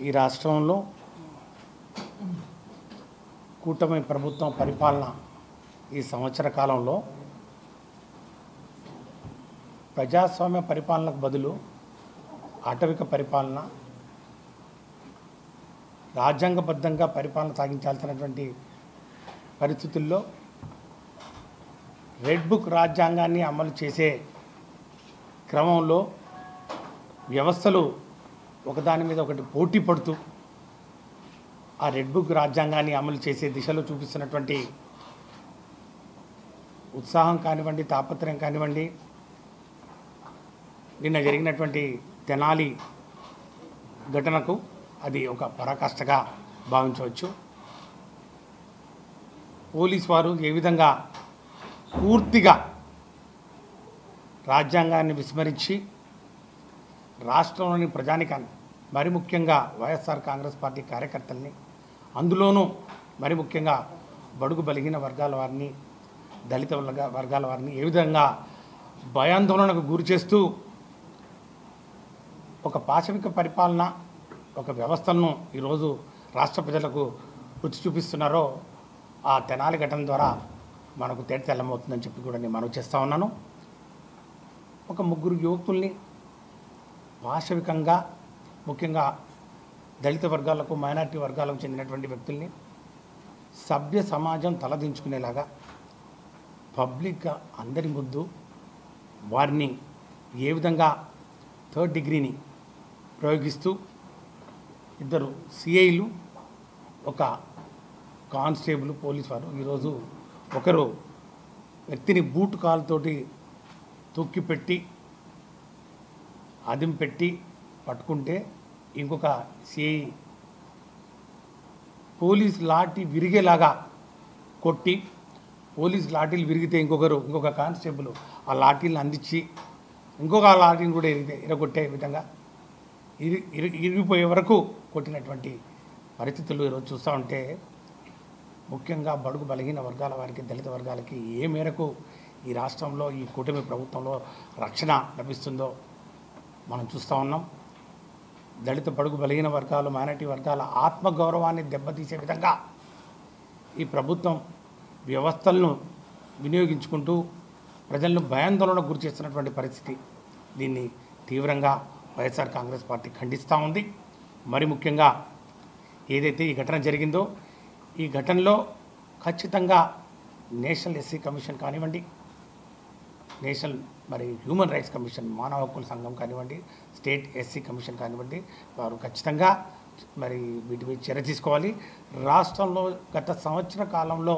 ఈ రాష్ట్రంలో కూటమి ప్రభుత్వం పరిపాలన ఈ సంవత్సర కాలంలో ప్రజాస్వామ్య పరిపాలనకు బదులు ఆటవిక పరిపాలన, రాజ్యాంగబద్ధంగా పరిపాలన సాగించాల్సినటువంటి పరిస్థితుల్లో రెడ్ బుక్ రాజ్యాంగాన్ని అమలు చేసే క్రమంలో వ్యవస్థలు ఒకదాని మీద ఒకటి పోటీ పడుతూ ఆ రెడ్ బుక్ రాజ్యాంగాన్ని అమలు చేసే దిశలో చూపిస్తున్నటువంటి ఉత్సాహం కానివ్వండి, తాపత్రయం కానివ్వండి, నిన్న జరిగినటువంటి తెనాలి ఘటనకు అది ఒక పరాకాష్ఠగా భావించవచ్చు. పోలీస్ వారు ఏ విధంగా పూర్తిగా రాజ్యాంగాన్ని విస్మరించి రాష్ట్రంలోని ప్రజానికాన్ని, మరి ముఖ్యంగా వైఎస్ఆర్ కాంగ్రెస్ పార్టీ కార్యకర్తల్ని, అందులోనూ మరి ముఖ్యంగా బడుగు బలిగిన వర్గాల వారిని, దళిత వర్గాల వారిని ఏ విధంగా భయాందోళనకు గురి చేస్తూ ఒక పాశవిక పరిపాలన, ఒక వ్యవస్థను ఈరోజు రాష్ట్ర ప్రజలకు రుచి చూపిస్తున్నారో ఆ తెనాలి ఘటన ద్వారా మనకు తెల్లమవుతుందని చెప్పి కూడా నేను మనవి చేస్తూ ఉన్నాను. ఒక ముగ్గురు యువకుల్ని పాశవికంగా, ముఖ్యంగా దళిత వర్గాలకు, మైనారిటీ వర్గాలకు చెందినటువంటి వ్యక్తుల్ని సభ్య సమాజం తలదించుకునేలాగా పబ్లిక్గా అందరి ముందు వారిని ఏ విధంగా థర్డ్ డిగ్రీని ప్రయోగిస్తూ ఇద్దరు సిఐలు, ఒక కానిస్టేబుల్, పోలీసు వారు ఈరోజు ఒకరు వ్యక్తిని బూట్ కాలుతోటి తొక్కిపెట్టి అదింపెట్టి పట్టుకుంటే ఇంకొక సిఐ పోలీస్ లాఠీ విరిగేలాగా కొట్టి, పోలీస్ లాఠీలు విరిగితే ఇంకొక కానిస్టేబుల్ ఆ లాఠీలను అందించి ఇంకొక లాఠీని కూడా ఇరగొట్టే విధంగా ఇరిగిపోయే వరకు కొట్టినటువంటి పరిస్థితులు ఈరోజు చూస్తూ ఉంటే, ముఖ్యంగా బడుగు బలహీన వర్గాల వారికి, దళిత వర్గాలకి ఏ మేరకు ఈ రాష్ట్రంలో ఈ కూటమి ప్రభుత్వంలో రక్షణ లభిస్తుందో మనం చూస్తూ ఉన్నాం. దళిత బడుగు బలహీన వర్గాలు, మైనారిటీ వర్గాల ఆత్మగౌరవాన్ని దెబ్బతీసే విధంగా ఈ ప్రభుత్వం వ్యవస్థలను వినియోగించుకుంటూ ప్రజలను భయాందోళనకు గురి చేస్తున్నటువంటి పరిస్థితి. దీన్ని తీవ్రంగా వైఎస్ఆర్ కాంగ్రెస్ పార్టీ ఖండిస్తూ ఉంది. మరి ముఖ్యంగా ఏదైతే ఈ ఘటన జరిగిందో ఈ ఘటనలో ఖచ్చితంగా నేషనల్ ఎస్సీ కమిషన్ కానివ్వండి, నేషనల్ హ్యూమన్ రైట్స్ కమిషన్, మానవ హక్కుల సంఘం కానివ్వండి, స్టేట్ ఎస్సీ కమిషన్ కానివ్వండి, వారు ఖచ్చితంగా వీటి మీద చర్య తీసుకోవాలి. రాష్ట్రంలో గత సంవత్సర కాలంలో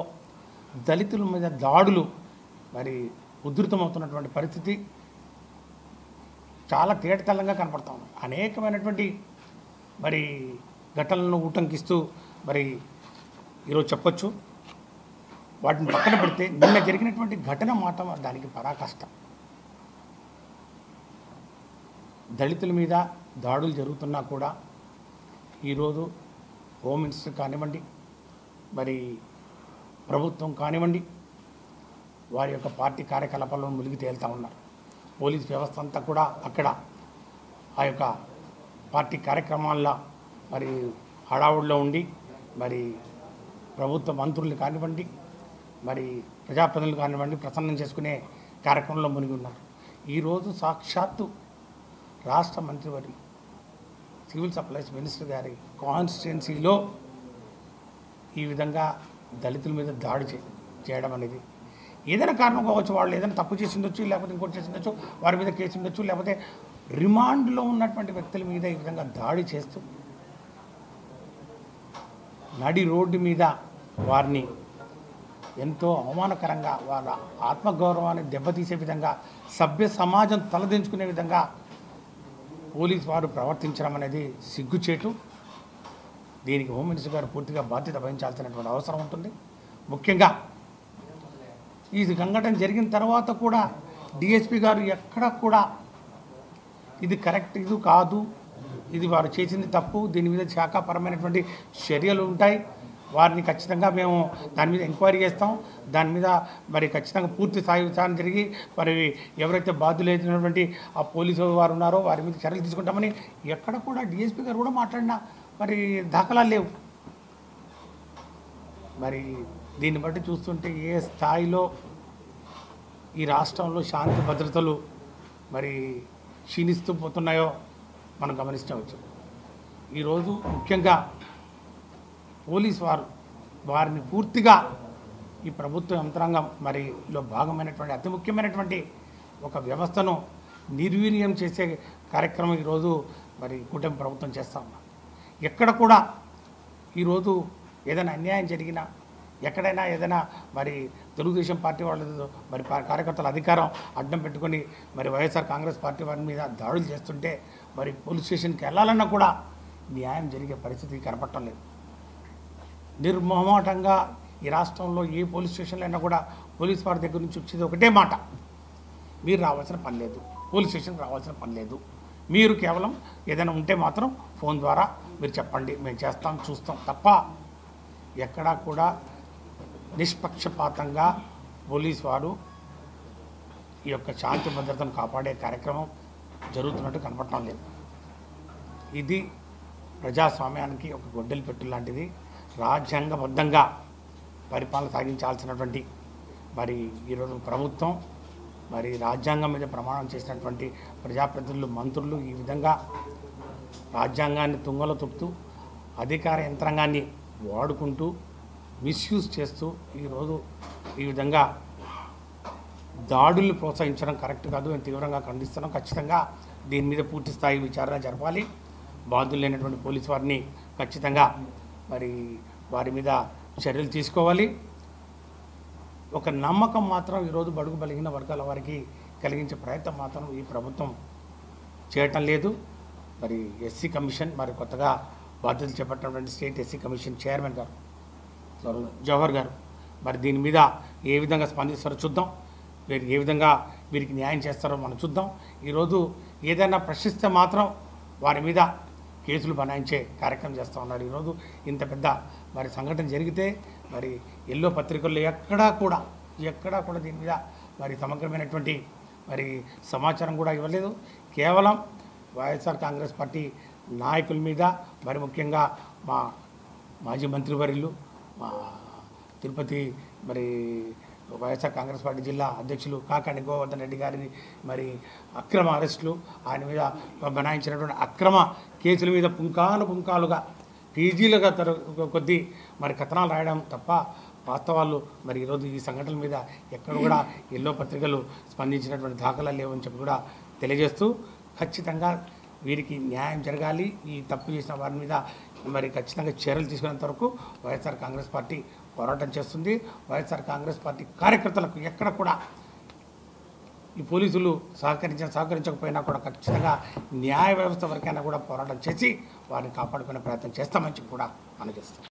దళితుల మీద దాడులు ఉధృతమవుతున్నటువంటి పరిస్థితి చాలా తేటతెల్లంగా కనపడతా ఉంది. అనేకమైనటువంటి ఘటనలను ఉటంకిస్తూ ఈరోజు చెప్పొచ్చు. వాటిని పక్కన పెడితే నిన్న జరిగినటువంటి ఘటన మాత్రం దానికి పరాకాష్ట. దళితుల మీద దాడులు జరుగుతున్నా కూడా ఈరోజు హోమ్ మినిస్టర్ కానివ్వండి, ప్రభుత్వం కానివ్వండి, వారి యొక్క పార్టీ కార్యకలాపాలను మునిగి తేలుతూ ఉన్నారు. పోలీస్ వ్యవస్థ అంతా కూడా అక్కడ ఆ యొక్క పార్టీ కార్యక్రమాల్లో హడావుడిలో ఉండి ప్రభుత్వ మంత్రులు కానివ్వండి, ప్రజాప్రతినిధులు కానివ్వండి, ప్రసన్నం చేసుకునే కార్యక్రమంలో మునిగి ఉన్నారు. ఈరోజు సాక్షాత్తు రాష్ట్ర మంత్రివర్యులు, సివిల్ సప్లైస్ మినిస్టర్ గారి కాన్స్టిట్యున్సీలో ఈ విధంగా దళితుల మీద దాడి చేయడం అనేది ఏదైనా కారణం కావచ్చు. వాళ్ళు ఏదైనా తప్పు చేసి ఉండొచ్చు, లేకపోతే ఇంకోటి చేసి ఉండొచ్చు, వారి మీద కేసు ఉండొచ్చు, లేకపోతే రిమాండ్లో ఉన్నటువంటి వ్యక్తుల మీద ఈ విధంగా దాడి చేస్తూ నడి రోడ్డు మీద వారిని ఎంతో అవమానకరంగా, వాళ్ళ ఆత్మగౌరవాన్ని దెబ్బతీసే విధంగా, సభ్య సమాజం తలదించుకునే విధంగా పోలీసు వారు ప్రవర్తించడం అనేది సిగ్గుచేటు. దీనికి హోమ్ మినిస్టర్ గారు పూర్తిగా బాధ్యత వహించాల్సినటువంటి అవసరం ఉంటుంది. ముఖ్యంగా ఈ సంఘటన జరిగిన తర్వాత కూడా డిఎస్పీ గారు ఎక్కడ కూడా ఇది కరెక్ట్, ఇది కాదు, ఇది వారు చేసింది తప్పు, దీని మీద శాఖాపరమైనటువంటి చర్యలు ఉంటాయి, వారిని ఖచ్చితంగా మేము దాని మీద ఎంక్వైరీ చేస్తాం, దాని మీద ఖచ్చితంగా పూర్తి స్థాయి విచారణ జరిగి ఎవరైతే బాధ్యులైనటువంటి ఆ పోలీసు వారు ఉన్నారో వారి మీద చర్యలు తీసుకుంటామని ఎక్కడ కూడా డిఎస్పీ గారు కూడా మాట్లాడిన మరి దాఖలాలు లేవు. మరి దీన్ని బట్టి చూస్తుంటే ఏ స్థాయిలో ఈ రాష్ట్రంలో శాంతి భద్రతలు మరి క్షీణిస్తూ పోతున్నాయో మనం గమనించవచ్చు. ఈరోజు ముఖ్యంగా పోలీసు వారిని పూర్తిగా ఈ ప్రభుత్వ యంత్రాంగం మరిలో భాగమైనటువంటి అతి ముఖ్యమైనటువంటి ఒక వ్యవస్థను నిర్వీర్యం చేసే కార్యక్రమం ఈరోజు మరి కూటమి ప్రభుత్వం చేస్తూ ఉన్నాం. ఎక్కడ కూడా ఈరోజు ఏదైనా అన్యాయం జరిగినా, ఎక్కడైనా ఏదైనా మరి తెలుగుదేశం పార్టీ వాళ్ళు మరి కార్యకర్తల అధికారం అడ్డం పెట్టుకొని మరి వైఎస్ఆర్ కాంగ్రెస్ పార్టీ వారి మీద దాడులు చేస్తుంటే మరి పోలీస్ స్టేషన్కి వెళ్ళాలన్నా కూడా న్యాయం జరిగే పరిస్థితి కనపడటం లేదు. నిర్మోహమాటంగా ఈ రాష్ట్రంలో ఏ పోలీస్ స్టేషన్లో అయినా కూడా పోలీస్ వారి దగ్గర నుంచి వచ్చేది ఒకటే మాట, మీరు రావాల్సిన పని లేదు, పోలీస్ స్టేషన్కి రావాల్సిన పని లేదు, మీరు కేవలం ఏదైనా ఉంటే మాత్రం ఫోన్ ద్వారా మీరు చెప్పండి, మేము చేస్తాం చూస్తాం తప్ప ఎక్కడా కూడా నిష్పక్షపాతంగా పోలీసు వారు ఈ యొక్క శాంతి భద్రతను కాపాడే కార్యక్రమం జరుగుతున్నట్టు కనపడటం లేదు. ఇది ప్రజాస్వామ్యానికి ఒక గొడ్డలి పెట్టు లాంటిది. రాజ్యాంగబద్ధంగా పరిపాలన సాగించాల్సినటువంటి మరి ఈరోజు ప్రభుత్వం మరి రాజ్యాంగం మీద ప్రమాణం చేసినటువంటి ప్రజాప్రతినిధులు, మంత్రులు ఈ విధంగా రాజ్యాంగాన్ని తుంగలో తొక్కుతూ అధికార యంత్రాంగాన్ని వాడుకుంటూ మిస్యూజ్ చేస్తూ ఈరోజు ఈ విధంగా దాడులు ప్రోత్సహించడం కరెక్ట్ కాదు. మేము తీవ్రంగా ఖండిస్తున్నాం. ఖచ్చితంగా దీని మీద పూర్తి స్థాయి విచారణ జరపాలి. బాధ్యులు లేనటువంటి పోలీసు వారిని ఖచ్చితంగా మరి వారి మీద చర్యలు తీసుకోవాలి. ఒక నమ్మకం మాత్రం ఈరోజు బడుగు బలిగిన వర్గాల వారికి కలిగించే ప్రయత్నం మాత్రం ఈ ప్రభుత్వం చేయటం లేదు. మరి ఎస్సీ కమిషన్ మరి కొత్తగా బాధ్యతలు చేపట్టినటువంటి స్టేట్ ఎస్సీ కమిషన్ చైర్మన్ గారు జవహర్ గారు మరి దీని మీద ఏ విధంగా స్పందిస్తారో చూద్దాం. వీరు ఏ విధంగా వీరికి న్యాయం చేస్తారో మనం చూద్దాం. ఈరోజు ఏదైనా ప్రశ్నిస్తే మాత్రం వారి మీద కేసులు బనాయించే కార్యక్రమం చేస్తూ ఉన్నారు. ఈరోజు ఇంత పెద్ద మరి సంఘటన జరిగితే మరి ఎల్లో పత్రికల్లో ఎక్కడా కూడా దీని మీద మరి సమగ్రమైనటువంటి మరి సమాచారం కూడా ఇవ్వలేదు. కేవలం వైఎస్ఆర్ కాంగ్రెస్ పార్టీ నాయకుల మీద మరి ముఖ్యంగా మా మాజీ మంత్రివర్యులు, మా తిరుపతి మరి వైఎస్ఆర్ కాంగ్రెస్ పార్టీ జిల్లా అధ్యక్షులు కాకాని గోవర్ధన్ రెడ్డి గారిని మరి అక్రమ అరెస్టులు, ఆయన మీద బనాయించినటువంటి అక్రమ కేసుల మీద పుంకాలుగా పీజీలుగా కొద్దీ మరి కథనాలు రాయడం తప్ప వాస్తవాలు మరి ఈరోజు ఈ సంఘటనల మీద ఎక్కడ కూడా ఎల్లో పత్రికలు స్పందించినటువంటి దాఖలాలు లేవని చెప్పి కూడా తెలియజేస్తూ ఖచ్చితంగా వీరికి న్యాయం జరగాలి. ఈ తప్పు చేసిన వారి మీద మరి ఖచ్చితంగా చర్యలు తీసుకునేంత వరకు వైఎస్ఆర్ కాంగ్రెస్ పార్టీ పోరాటం చేస్తుంది. వైఎస్ఆర్ కాంగ్రెస్ పార్టీ కార్యకర్తలకు ఎక్కడ కూడా ఈ పోలీసులు సహకరించకపోయినా కూడా ఖచ్చితంగా న్యాయ వ్యవస్థ వరకైనా కూడా పోరాటం చేసి వారిని కాపాడుకునే ప్రయత్నం చేస్తామని చెప్పి కూడా అందజేస్తాం.